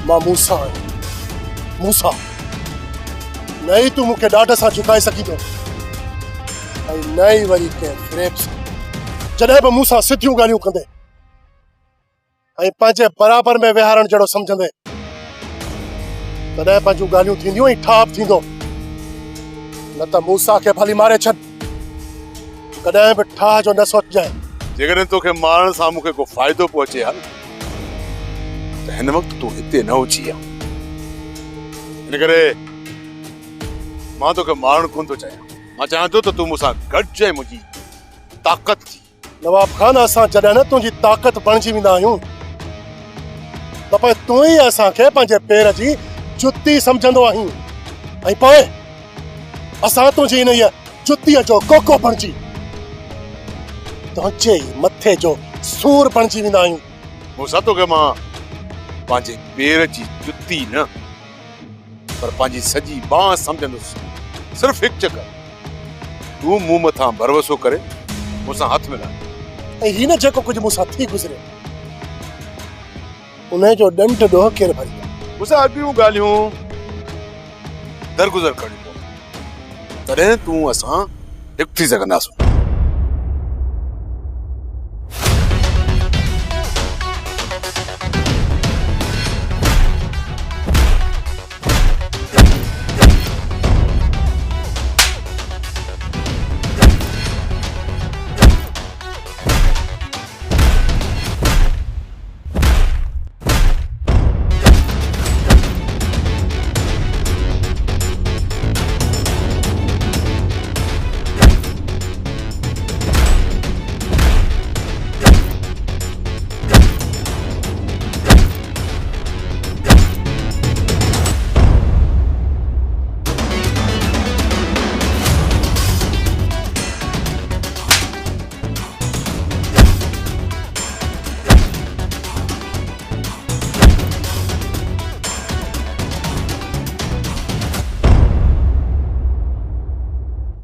मां मूसा मूसा नहीं तू मूंखे ॾाढ सां झुकाए सघी थो ऐं न ई वरी कंहिं फ्रेब सां जॾहिं बि मूंसां सिधियूं ॻाल्हियूं कंदे ऐं पंहिंजे बराबरि में विहारण जहिड़ो सम्झंदे तॾहिं पंहिंजूं ॻाल्हियूं थींदियूं ऐं ठाप थींदो न त मूसा खे भली मारे छॾ कॾहिं बि ठाह जो न सोचजांइ जेकॾहिं तोखे मारण सां मूंखे को फ़ाइदो पहुचे हा त हिन वक़्तु तूं हिते न हुजी आहे इन करे मां तोखे मारणु कोन थो चाहियां मां चाहियां थो त तूं मूंसां गॾिजांइ मुंहिंजी ताक़त थी नवाब खान असां जॾहिं न तुंहिंजी ताक़त बणिजी वेंदा आहियूं त पोइ तूं ई असांखे पंहिंजे पेर जी जुती सम्झंदो आहीं ऐं पोइ असां तुंहिंजी इन जुतीअ जो कोको बणिजी तुंहिंजे मथे जो सूर बणिजी वेंदा आहियूं मूंसां तोखे मां पंहिंजे पेर जी जुती न पर पंहिंजी सॼी बांह सम्झंदुसि सिर्फ़ु हिकु चकर तूं मूं मथां भरोसो करे मूंसां हथ मिलाए ऐं हिन जेको कुझु मूंसां थी गुज़रे उन जो ॾंढ ॾोह केरु भरी मूंसां अॻियूं ॻाल्हियूं दरगुज़र करणियूं पवंदियूं तॾहिं तूं असां हिकु थी सघंदासीं